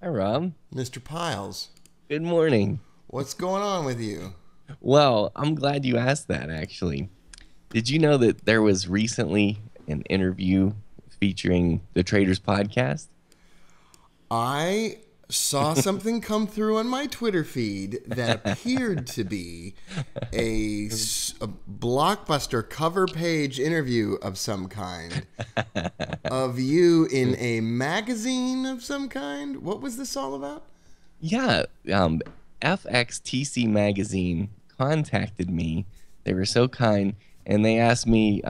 Hi, Rob. Mr. Piles, Good morning. what's going on with you? Well, I'm glad you asked that, actually. Did you know that there was recently an interview featuring the Traders podcast? I saw something come through on my Twitter feed that appeared to be a blockbuster cover page interview of some kind of you in a magazine of some kind. What was this all about? Yeah, FXTC Magazine contacted me. They were so kind, and they asked me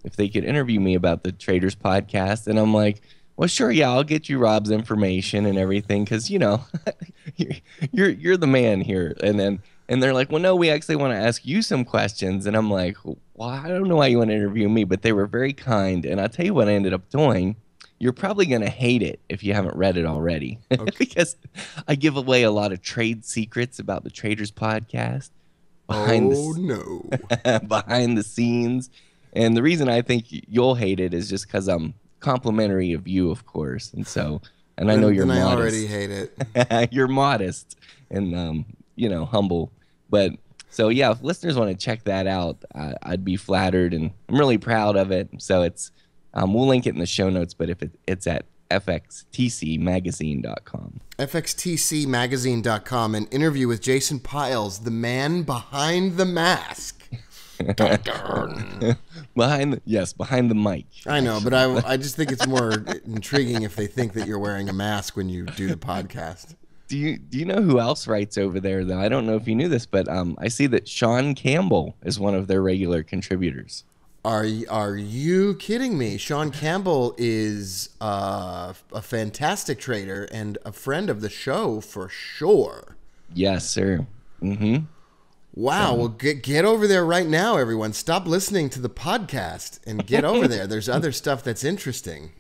if they could interview me about the Traders podcast. And I'm like, well, sure, yeah, I'll get you Rob's information and everything, because you're, you're the man here. And they're like, well, no, we actually want to ask you some questions. And I'm like, well, I don't know why you want to interview me, but they were very kind. And I'll tell you what I ended up doing. You're probably going to hate it if you haven't read it already, Okay. because I give away a lot of trade secrets about the Traders podcast behind Oh no. behind the scenes. And the reason I think you'll hate it is just because I'm complimentary of you, of course. And I know you're Then I already modest. hate it. You're modest and humble. But so yeah, if listeners want to check that out, I'd be flattered, and I'm really proud of it. So we'll link it in the show notes, but if it's at fxtcmagazine.com. FXTCmagazine.com, an interview with Jason Piles, the man behind the mask. Dun, dun. Behind the mic. I know, but I just think it's more intriguing if they think that you're wearing a mask when you do the podcast. Do you know who else writes over there though? I don't know if you knew this, but I see that Sean Campbell is one of their regular contributors. Are you kidding me? Sean Campbell is a fantastic trader and a friend of the show for sure. Yes, sir. Mm-hmm. Wow, well get over there right now, everyone. Stop listening to the podcast and get over there. There's other stuff that's interesting.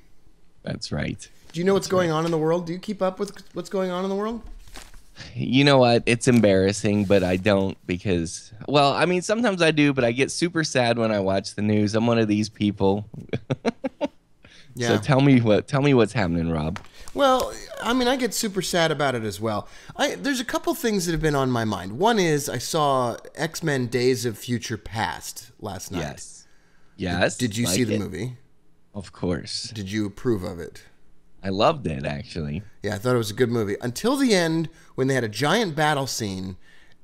That's right. Do you know what's going on in the world? Do you keep up with what's going on in the world? You know what? It's embarrassing, but I don't because, well, I mean, sometimes I do, but I get super sad when I watch the news. I'm one of these people. Yeah. So tell me what's happening, Rob. Well, I mean, I get super sad about it as well. There's a couple things that have been on my mind. One is I saw X-Men Days of Future Past last night. Yes. Yes. Did you like see the it. movie? Of course. Did you approve of it? I loved it, actually. Yeah, I thought it was a good movie. Until the end, when they had a giant battle scene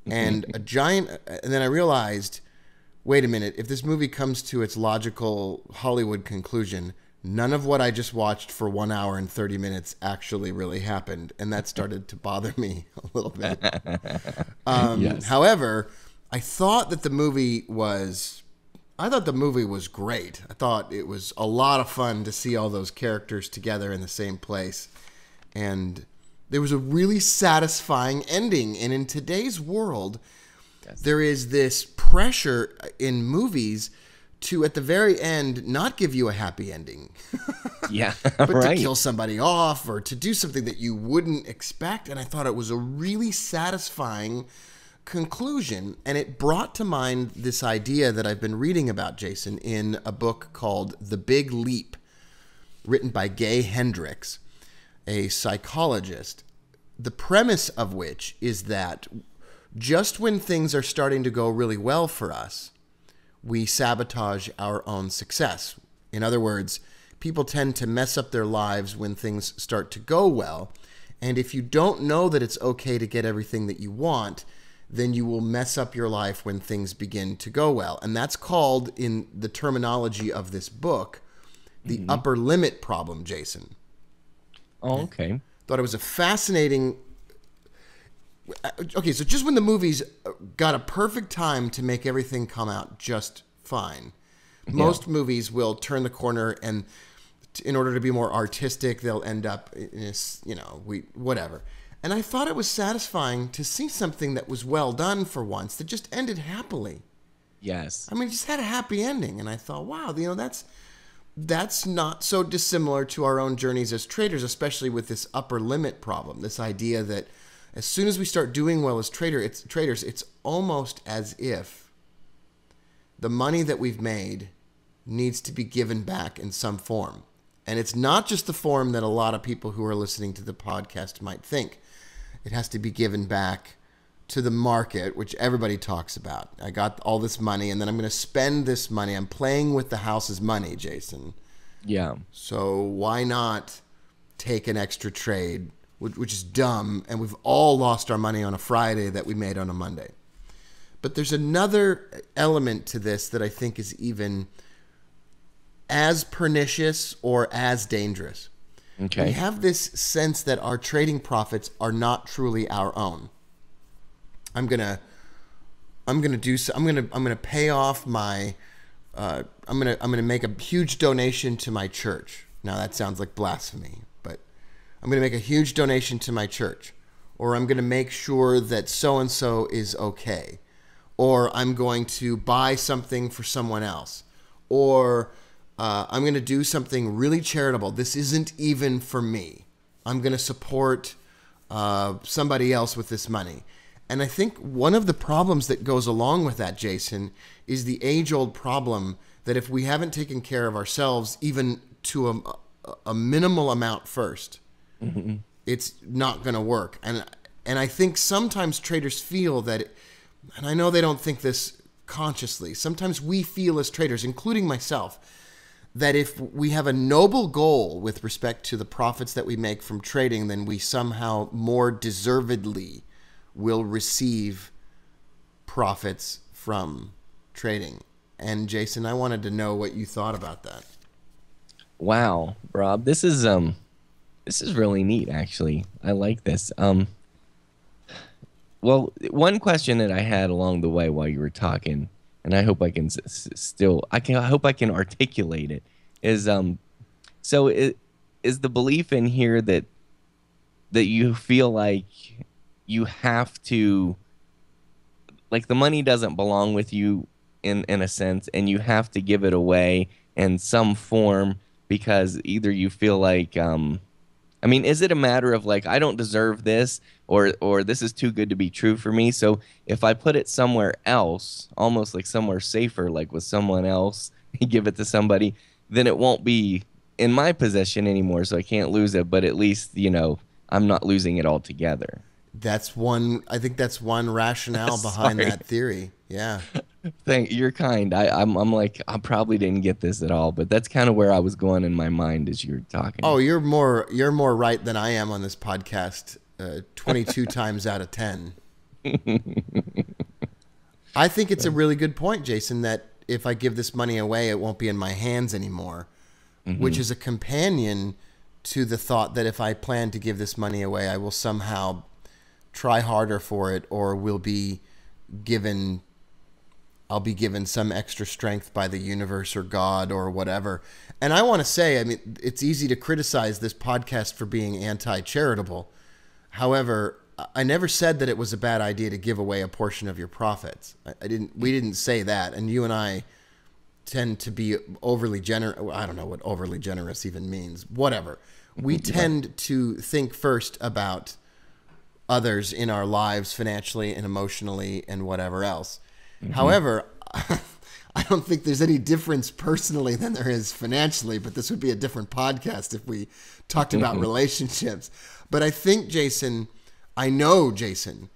and and then I realized, wait a minute, if this movie comes to its logical Hollywood conclusion, none of what I just watched for 1 hour and 30 minutes actually really happened. And that started to bother me a little bit. Yes. However, I thought the movie was great. I thought it was a lot of fun to see all those characters together in the same place. And there was a really satisfying ending. And in today's world, Yes. there is this pressure in movies to, at the very end, not give you a happy ending, Yeah. but Right. to kill somebody off or to do something that you wouldn't expect. And I thought it was a really satisfying conclusion, and it brought to mind this idea that I've been reading about, Jason, in a book called The Big Leap, written by Gay Hendricks, a psychologist, the premise of which is that just when things are starting to go really well for us, we sabotage our own success. In other words, people tend to mess up their lives when things start to go well, and if you don't know that it's okay to get everything that you want, then you will mess up your life when things begin to go well. And that's called, in the terminology of this book, the upper limit problem, Jason. Oh, okay. Thought it was a fascinating... Okay, so just when the movies got a perfect time to make everything come out just fine, most movies will turn the corner, and in order to be more artistic, they'll end up in this, whatever. And I thought it was satisfying to see something that was well done for once that just ended happily. Yes. I mean, it just had a happy ending, and I thought, wow, that's not so dissimilar to our own journeys as traders, especially with this upper limit problem. This idea that as soon as we start doing well as traders, it's almost as if the money that we've made needs to be given back in some form. And it's not just the form that a lot of people who are listening to the podcast might think. It has to be given back to the market, which everybody talks about. I got all this money, and then I'm going to spend this money. I'm playing with the house's money, Jason. Yeah. So why not take an extra trade, which is dumb, and we've all lost our money on a Friday that we made on a Monday. But there's another element to this that I think is even as pernicious or as dangerous. Okay. We have this sense that our trading profits are not truly our own. I'm gonna pay off my I'm gonna make a huge donation to my church. Now that sounds like blasphemy, but I'm gonna make a huge donation to my church, or I'm gonna make sure that so and so is okay, or I'm going to buy something for someone else, or I'm going to do something really charitable. This isn't even for me. I'm going to support somebody else with this money. And I think one of the problems that goes along with that, Jason, is the age-old problem that if we haven't taken care of ourselves, even to a minimal amount first, it's not going to work. And I think sometimes traders feel that, and I know they don't think this consciously, sometimes we feel as traders, including myself, that if we have a noble goal with respect to the profits that we make from trading, then we somehow more deservedly will receive profits from trading. And Jason, I wanted to know what you thought about that. Wow, Rob, this is really neat, actually. I like this. Well, one question that I had along the way while you were talking, and I hope I can I hope I can articulate it, is so is the belief in here that you feel like you have to, like, the money doesn't belong with you in a sense, and you have to give it away in some form because either you feel like I mean, is it a matter of like, I don't deserve this, or this is too good to be true for me, so if I put it somewhere else, almost like somewhere safer, like with someone else, give it to somebody, then it won't be in my possession anymore, so I can't lose it, but at least, you know, I'm not losing it altogether. I think that's one rationale behind that theory. Yeah. You're kind. I'm like, I probably didn't get this at all, but that's kind of where I was going in my mind as you were talking. Oh, you're more right than I am on this podcast, 22 times out of 10. I think it's a really good point, Jason, that if I give this money away, it won't be in my hands anymore, which is a companion to the thought that if I plan to give this money away, I will somehow try harder for it, or I'll be given some extra strength by the universe or God or whatever. And I want to say, I mean, it's easy to criticize this podcast for being anti-charitable. However, I never said that it was a bad idea to give away a portion of your profits. We didn't say that. And you and I tend to be overly generous. I don't know what overly generous even means. Whatever. We tend to think first about others in our lives financially and emotionally and whatever else. However, I don't think there's any difference personally than there is financially, but this would be a different podcast if we talked about relationships. But I think, Jason, I know, Jason,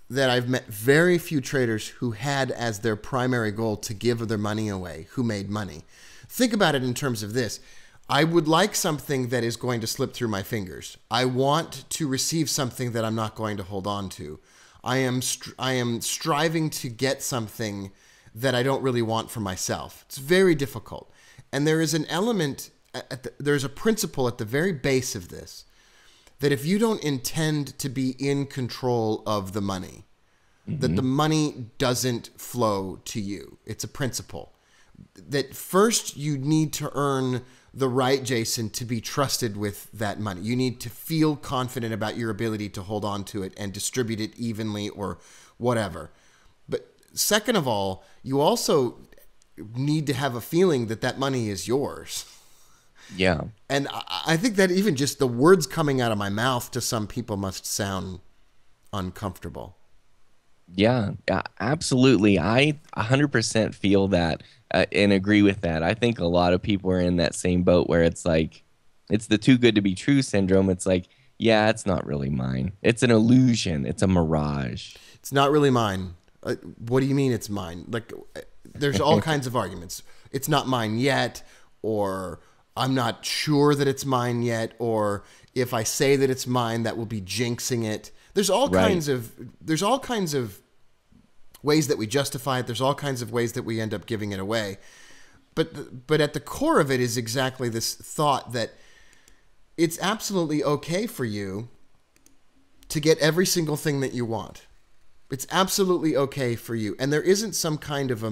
that I've met very few traders who had as their primary goal to give their money away, who made money. Think about it in terms of this. I would like something that is going to slip through my fingers. I want to receive something that I'm not going to hold on to. I am striving to get something that I don't really want for myself. It's very difficult. And there is an element, there's a principle at the very base of this, that if you don't intend to be in control of the money, that the money doesn't flow to you. It's a principle. That first you need to earn the right, Jason, to be trusted with that money. You need to feel confident about your ability to hold on to it and distribute it evenly or whatever. But second of all, you also need to have a feeling that that money is yours. Yeah. And I think that even just the words coming out of my mouth to some people must sound uncomfortable. Yeah, absolutely. I 100% feel that and agree with that. I think a lot of people are in that same boat where it's like, it's the too good to be true syndrome. It's like, yeah, it's not really mine. It's an illusion. It's a mirage. It's not really mine. What do you mean it's mine? Like, there's all kinds of arguments. It's not mine yet, or I'm not sure that it's mine yet, or if I say that it's mine, that will be jinxing it. Right. There's all kinds of ways that we justify it. There's all kinds of ways that we end up giving it away. But at the core of it is exactly this thought that it's absolutely okay for you to get every single thing that you want. It's absolutely okay for you. And there isn't some kind of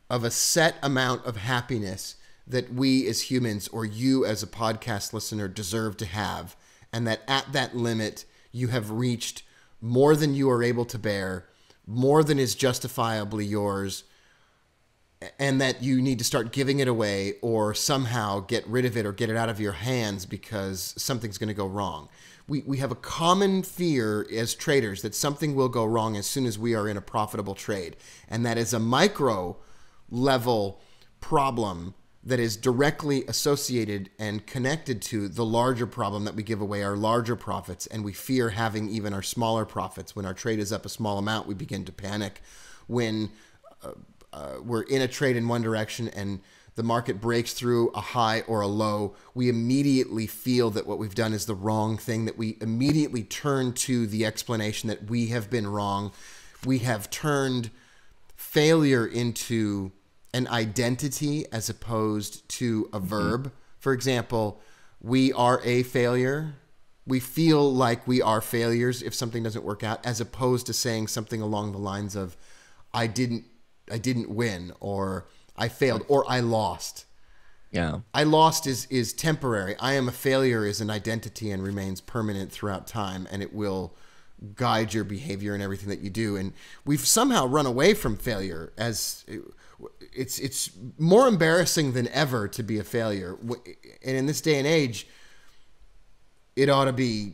a set amount of happiness that we as humans or you as a podcast listener deserve to have. And that at that limit, you have reached more than you are able to bear, more than is justifiably yours, and that you need to start giving it away or somehow get rid of it or get it out of your hands because something's going to go wrong. We have a common fear as traders that something will go wrong as soon as we are in a profitable trade. And that is a micro level problem that is directly associated and connected to the larger problem that we give away our larger profits. And we fear having even our smaller profits. When our trade is up a small amount, we begin to panic. When we're in a trade in one direction and the market breaks through a high or a low, we immediately feel that what we've done is the wrong thing, that we immediately turn to the explanation that we have been wrong. We have turned failure into an identity as opposed to a verb. For example, we are a failure. We feel like we are failures if something doesn't work out, as opposed to saying something along the lines of, I didn't win, or I failed, or I lost. Yeah. I lost is temporary. I am a failure is an identity and remains permanent throughout time, and it will guide your behavior and everything that you do. And we've somehow run away from failure as it's more embarrassing than ever to be a failure. And in this day and age, it ought to be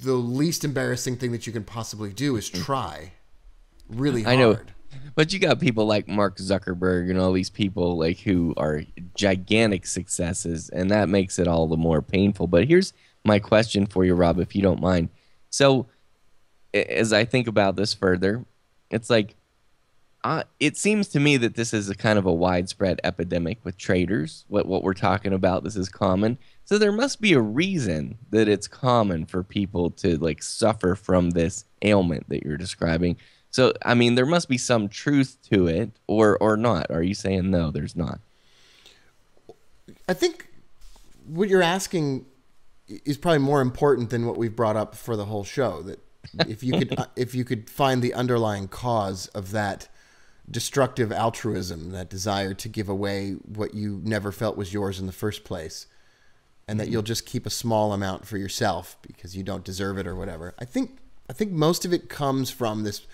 the least embarrassing thing that you can possibly do is try really hard. I know. But you got people like Mark Zuckerberg and all these people like who are gigantic successes, and that makes it all the more painful. But here's my question for you, Rob, if you don't mind. So, as I think about this further, it's like it seems to me that this is a kind of a widespread epidemic with traders. What we're talking about, this is common. So there must be a reason that it's common for people to like suffer from this ailment that you're describing. So, I mean, there must be some truth to it, or not. Are you saying no, there's not? I think what you're asking is probably more important than what we've brought up for the whole show. That if you could find the underlying cause of that destructive altruism, that desire to give away what you never felt was yours in the first place, and that you'll just keep a small amount for yourself because you don't deserve it or whatever. I think most of it comes from this.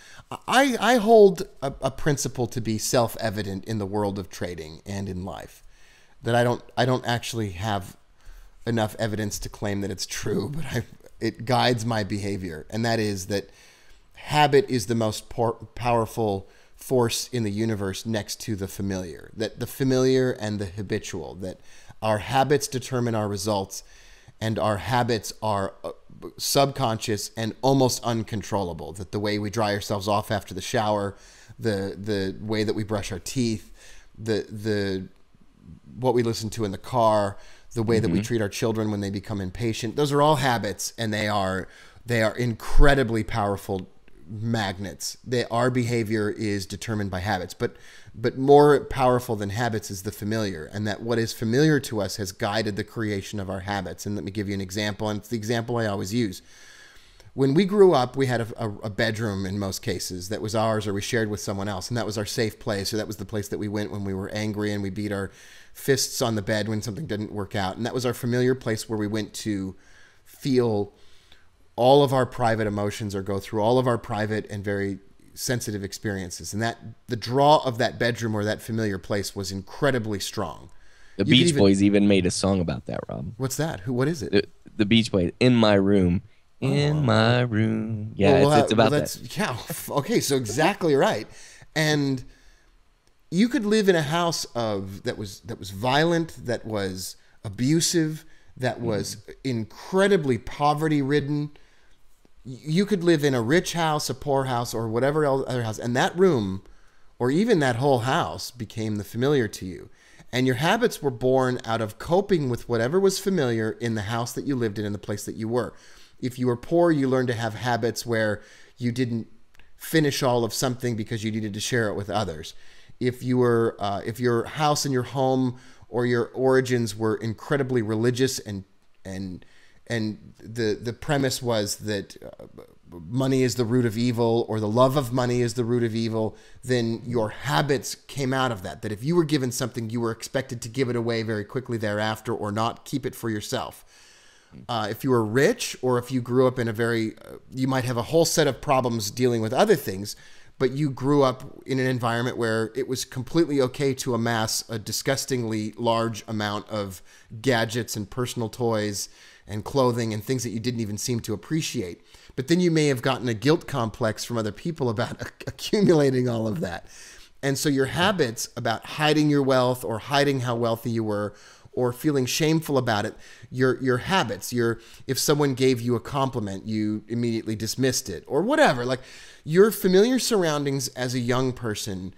I hold a principle to be self-evident in the world of trading and in life, that I don't actually have enough evidence to claim that it's true, but it guides my behavior, and that is that habit is the most powerful force in the universe next to the familiar. That the familiar and the habitual, that our habits determine our results, and our habits are subconscious and almost uncontrollable. That the way we dry ourselves off after the shower, the way that we brush our teeth, the what we listen to in the car, the way that we treat our children when they become impatient, those are all habits, and they are incredibly powerful magnets. Our behavior is determined by habits, but more powerful than habits is the familiar, and that what is familiar to us has guided the creation of our habits. And let me give you an example, and it's the example I always use. When we grew up, we had a bedroom in most cases that was ours, or we shared with someone else, and that was our safe place, or that was the place that we went when we were angry, and we beat our fists on the bed when something didn't work out. And that was our familiar place where we went to feel all of our private emotions or go through all of our private and very sensitive experiences. And that the draw of that bedroom or that familiar place was incredibly strong. The Beach Boys even made a song about that, Rob. What's that? What is it? The Beach Boys, In My Room. in my room. Yeah, Well, it's about that. Yeah. Okay. So exactly right. And you could live in a house that was violent, that was abusive, that was incredibly poverty ridden. You could live in a rich house, a poor house, or whatever other house, and that room, or even that whole house, became the familiar to you. And your habits were born out of coping with whatever was familiar in the house that you lived in the place that you were. If you were poor, you learned to have habits where you didn't finish all of something because you needed to share it with others. If your house and your home or your origins were incredibly religious and the premise was that money is the root of evil, or the love of money is the root of evil, then your habits came out of that. That if you were given something, you were expected to give it away very quickly thereafter, or not keep it for yourself. If you were rich, or if you grew up in you might have a whole set of problems dealing with other things, but you grew up in an environment where it was completely okay to amass a disgustingly large amount of gadgets and personal toys and clothing and things that you didn't even seem to appreciate. But then you may have gotten a guilt complex from other people about accumulating all of that. And so your habits about hiding your wealth, or hiding how wealthy you were, or feeling shameful about it, your habits, if someone gave you a compliment, you immediately dismissed it, or whatever. Like, your familiar surroundings as a young person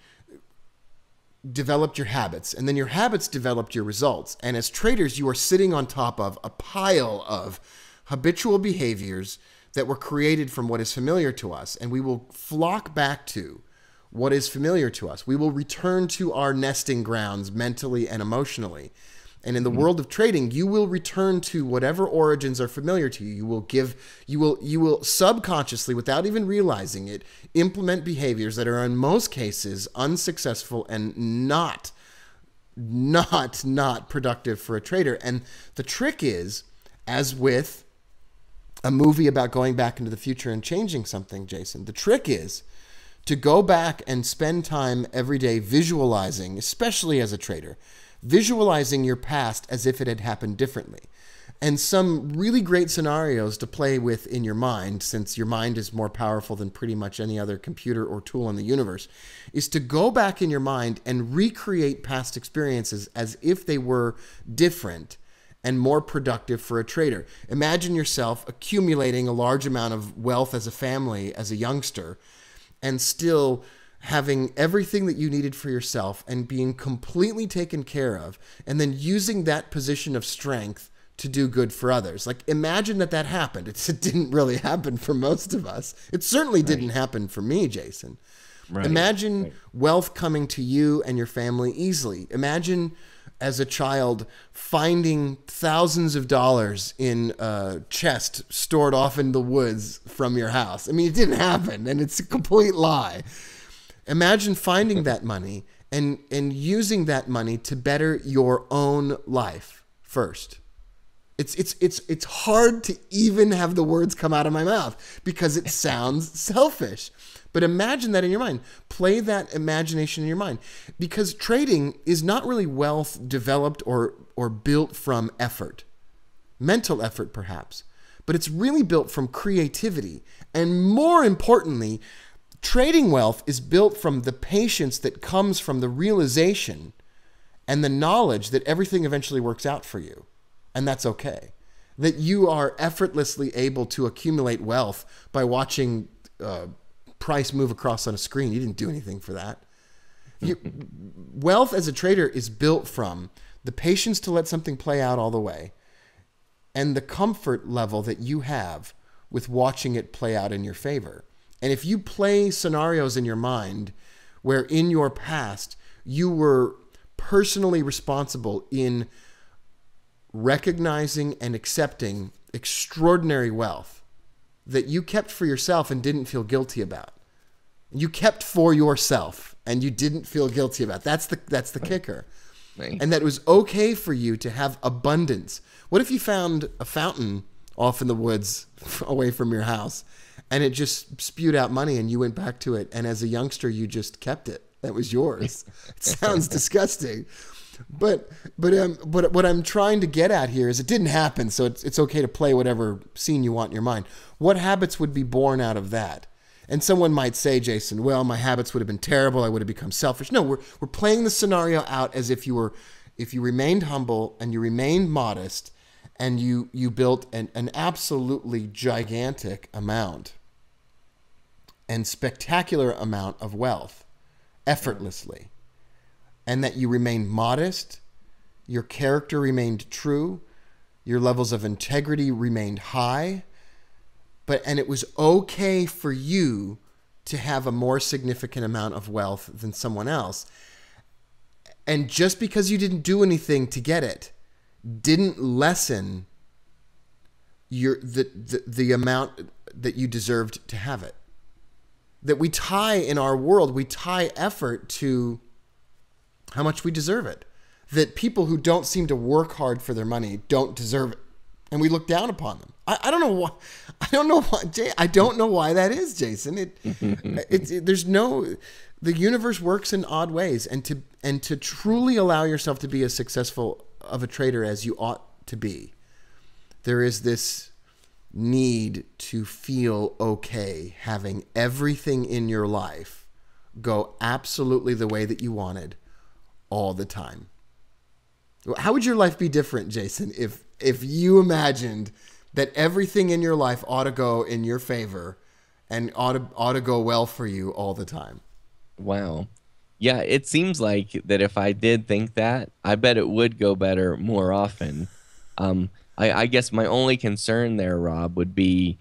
developed your habits, and then your habits developed your results. And as traders, you are sitting on top of a pile of habitual behaviors that were created from what is familiar to us, and we will flock back to what is familiar to us. We will return to our nesting grounds mentally and emotionally. And in the world of trading, you will return to whatever origins are familiar to you. You will subconsciously, without even realizing it, implement behaviors that are in most cases unsuccessful and not productive for a trader. And the trick is, as with a movie about going back into the future and changing something, Jason, the trick is to go back and spend time every day visualizing, especially as a trader, visualizing your past as if it had happened differently. And some really great scenarios to play with in your mind, since your mind is more powerful than pretty much any other computer or tool in the universe, is to go back in your mind and recreate past experiences as if they were different and more productive for a trader. Imagine yourself accumulating a large amount of wealth as a family, as a youngster, and still having everything that you needed for yourself and being completely taken care of, and then using that position of strength to do good for others. Like, imagine that happened. It didn't really happen for most of us. It certainly didn't happen for me, Jason. Imagine wealth coming to you and your family easily. Imagine, as a child, finding thousands of dollars in a chest stored off in the woods from your house. I mean, it didn't happen, and it's a complete lie. Imagine finding that money and using that money to better your own life first. It's hard to even have the words come out of my mouth because it sounds selfish. But imagine that in your mind. Play that imagination in your mind, because trading is not really wealth developed or built from effort, mental effort perhaps, but it's really built from creativity. And more importantly, trading wealth is built from the patience that comes from the realization and the knowledge that everything eventually works out for you. And that's okay. That you are effortlessly able to accumulate wealth by watching price move across on a screen. You didn't do anything for that. Wealth as a trader is built from the patience to let something play out all the way, and the comfort level that you have with watching it play out in your favor. And if you play scenarios in your mind where in your past you were personally responsible in recognizing and accepting extraordinary wealth that you kept for yourself and didn't feel guilty about. You kept for yourself and you didn't feel guilty about. That's the kicker. Right. And that it was okay for you to have abundance. What if you found a fountain off in the woods away from your house and it just spewed out money and you went back to it, and as a youngster you just kept it? That was yours. It sounds disgusting. but what I'm trying to get at here is it didn't happen, so it's okay to play whatever scene you want in your mind. What habits would be born out of that? And someone might say, Jason, well, my habits would have been terrible. I would have become selfish. No, we're playing the scenario out as if you remained humble and you remained modest and you built an absolutely gigantic amount and spectacular amount of wealth effortlessly. And that you remained modest, your character remained true, your levels of integrity remained high, and it was okay for you to have a more significant amount of wealth than someone else. And just because you didn't do anything to get it, didn't lessen the amount that you deserved to have it. That we tie in our world, we tie effort to how much we deserve it. That people who don't seem to work hard for their money don't deserve it, and we look down upon them. I don't know why. I don't know why that is, Jason. The universe works in odd ways, and to truly allow yourself to be as successful of a trader as you ought to be, there is this need to feel okay having everything in your life go absolutely the way that you wanted all the time. How would your life be different, Jason, if you imagined that everything in your life ought to go in your favor and ought to go well for you all the time? Wow. Yeah, it seems like that if I did think that, I bet it would go better more often. I guess my only concern there, Rob, would be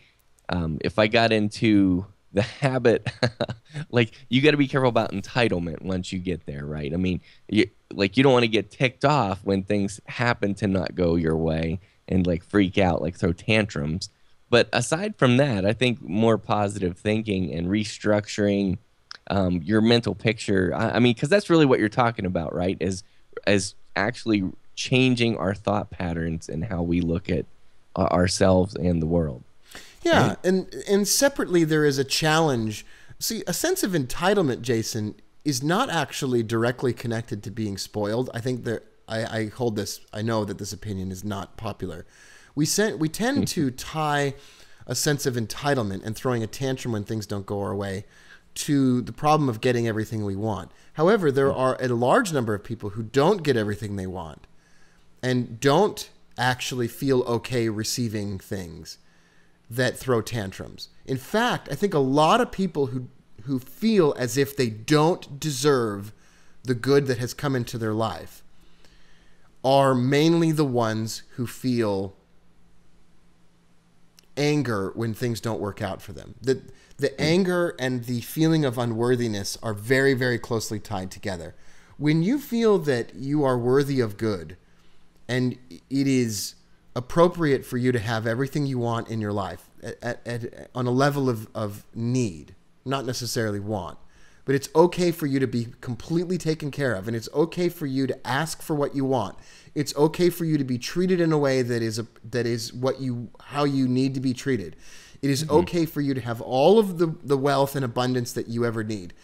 if I got into the habit, like you got to be careful about entitlement once you get there, right? I mean, you don't want to get ticked off when things happen to not go your way and like freak out, like throw tantrums. But aside from that, I think more positive thinking and restructuring your mental picture. I mean, because that's really what you're talking about, right? As actually changing our thought patterns and how we look at ourselves and the world. Yeah, and separately there is a challenge. See, a sense of entitlement, Jason, is not actually directly connected to being spoiled. I think that I hold this. I know that this opinion is not popular. We tend to tie a sense of entitlement and throwing a tantrum when things don't go our way to the problem of getting everything we want. However, there are a large number of people who don't get everything they want and don't actually feel okay receiving things that throw tantrums. In fact, I think a lot of people who feel as if they don't deserve the good that has come into their life are mainly the ones who feel anger when things don't work out for them. The anger and the feeling of unworthiness are very, very closely tied together. When you feel that you are worthy of good and it is appropriate for you to have everything you want in your life on a level of need, not necessarily want, but it's okay for you to be completely taken care of, and it's okay for you to ask for what you want. It's okay for you to be treated in a way that is how you need to be treated. It is okay for you to have all of the wealth and abundance that you ever need.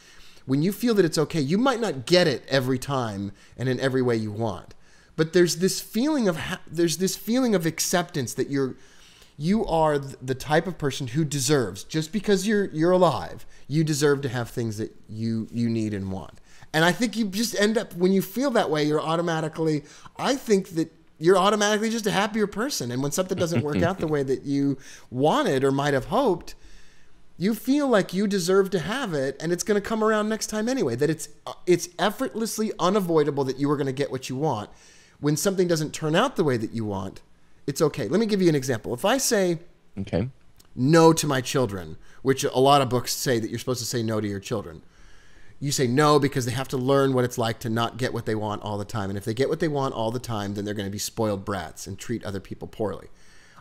When you feel that it's okay, you might not get it every time and in every way you want. But there's this feeling of acceptance that you are the type of person who deserves, just because you're alive, you deserve to have things that you need and want. And I think you just end up, when you feel that way, I think that you're automatically just a happier person. And when something doesn't work out the way that you wanted or might have hoped, you feel like you deserve to have it, and it's going to come around next time anyway. That it's effortlessly unavoidable that you are going to get what you want. When something doesn't turn out the way that you want, it's okay. Let me give you an example. If I say no to my children, which a lot of books say that you're supposed to say no to your children. You say no because they have to learn what it's like to not get what they want all the time. And if they get what they want all the time, then they're going to be spoiled brats and treat other people poorly.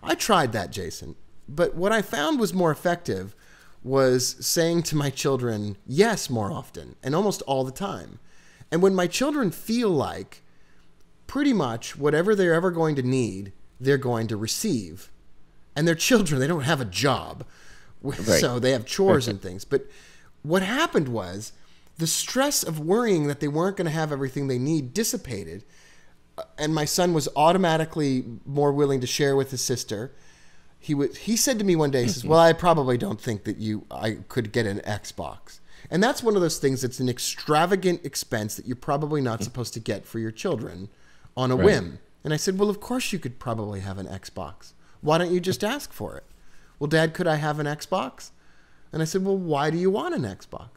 I tried that, Jason. But what I found was more effective was saying to my children yes more often and almost all the time. And when my children feel like pretty much whatever they're ever going to need, they're going to receive. And they're children. They don't have a job. Right. So they have chores and things. But what happened was the stress of worrying that they weren't going to have everything they need dissipated. And my son was automatically more willing to share with his sister. He said to me one day, he says, well, I probably don't think that I could get an Xbox. And that's one of those things that's an extravagant expense that you're probably not supposed to get for your children on a whim. And I said, well, of course you could probably have an Xbox. Why don't you just ask for it? Well, Dad, could I have an Xbox? And I said, well, why do you want an Xbox?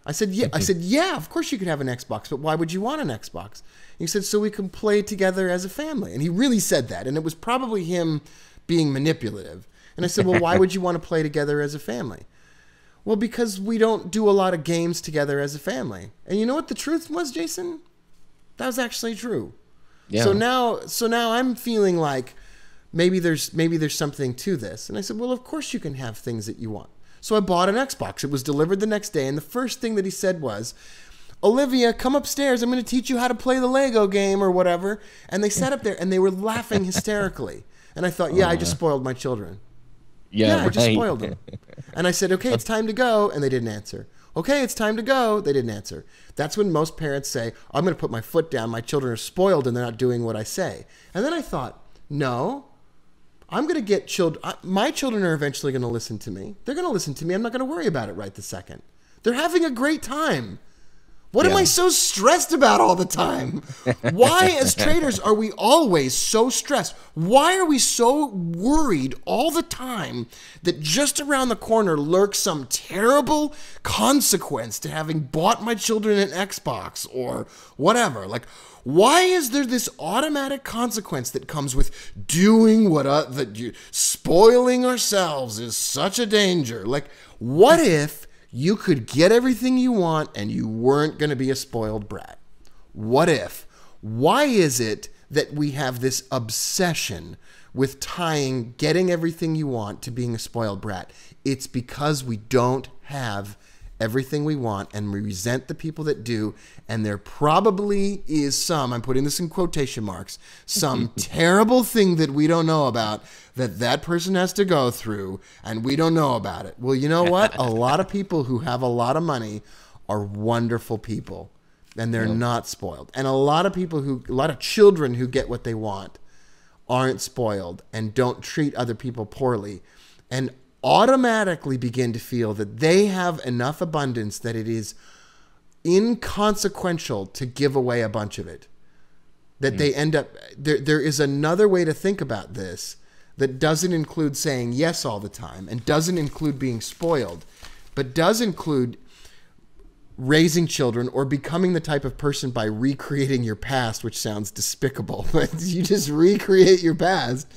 I said, yeah, of course you could have an Xbox, but why would you want an Xbox? He said, so we can play together as a family. And he really said that. And it was probably him being manipulative. And I said, well, why would you want to play together as a family? Well, because we don't do a lot of games together as a family. And you know what the truth was, Jason? That was actually true. Yeah. So now I'm feeling like maybe there's something to this. And I said, well, of course you can have things that you want. So I bought an Xbox. It was delivered the next day. And the first thing that he said was, Olivia, come upstairs. I'm going to teach you how to play the Lego game or whatever. And they sat up there and they were laughing hysterically. And I thought, yeah, I just spoiled my children. Yeah, I just spoiled them. And I said, okay, it's time to go. And they didn't answer. Okay, it's time to go. They didn't answer. That's when most parents say, I'm going to put my foot down. My children are spoiled and they're not doing what I say. And then I thought, no, I'm going to get children. My children are eventually going to listen to me. They're going to listen to me. I'm not going to worry about it right this second. They're having a great time. What am I so stressed about all the time? Why, as traders, are we always so stressed? Why are we so worried all the time that just around the corner lurks some terrible consequence to having bought my children an Xbox or whatever? Like, why is there this automatic consequence that comes with doing spoiling ourselves is such a danger? Like, what if you could get everything you want and you weren't going to be a spoiled brat? What if? Why is it that we have this obsession with tying getting everything you want to being a spoiled brat? It's because we don't have everything we want and we resent the people that do. And there probably is some, I'm putting this in quotation marks, some terrible thing that we don't know about that person has to go through and we don't know about it. Well, you know what? A lot of people who have a lot of money are wonderful people and they're not spoiled. And a lot of children who get what they want aren't spoiled and don't treat other people poorly and automatically begin to feel that they have enough abundance that it is inconsequential to give away a bunch of it. That they end up, there is another way to think about this that doesn't include saying yes all the time and doesn't include being spoiled, but does include raising children or becoming the type of person by recreating your past, which sounds despicable, but you just recreate your past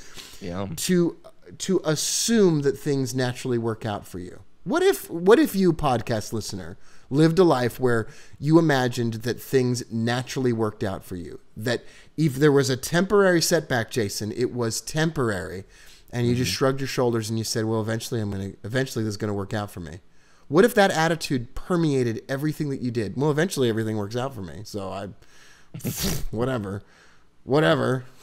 to assume that things naturally work out for you. What if you, podcast listener, lived a life where you imagined that things naturally worked out for you? That if there was a temporary setback, Jason, it was temporary, and you just shrugged your shoulders and you said, well, eventually this is going to work out for me. What if that attitude permeated everything that you did? Well, eventually everything works out for me. So whatever.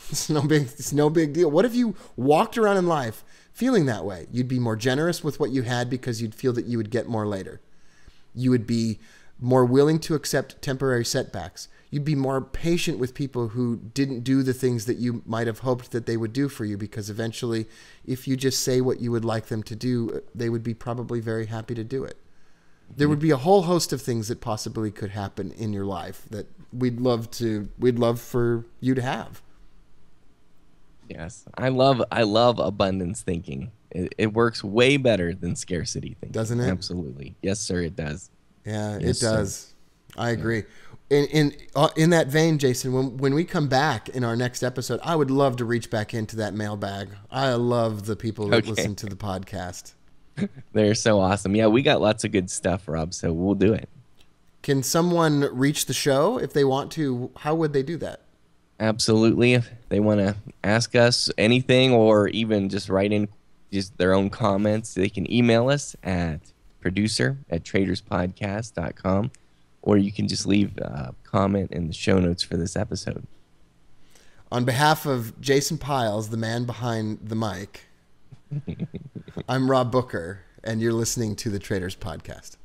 It's no big deal. What if you walked around in life feeling that way? You'd be more generous with what you had because you'd feel that you would get more later. You would be more willing to accept temporary setbacks. You'd be more patient with people who didn't do the things that you might have hoped that they would do for you, because eventually, if you just say what you would like them to do, they would be probably very happy to do it. There would be a whole host of things that possibly could happen in your life that we'd love for you to have. Yes, I love abundance thinking. It works way better than scarcity thinking. Doesn't it? Absolutely. Yes, sir, it does. Yeah, yes, it does. Sir. I agree. In that vein, Jason, when we come back in our next episode, I would love to reach back into that mailbag. I love the people that listen to the podcast. They're so awesome. Yeah, we got lots of good stuff, Rob, so we'll do it. Can someone reach the show if they want to? How would they do that? Absolutely. If they want to ask us anything or even just write in just their own comments, they can email us at producer@traderspodcast.com, or you can just leave a comment in the show notes for this episode. On behalf of Jason Piles, the man behind the mic, I'm Rob Booker, and you're listening to the Traders Podcast.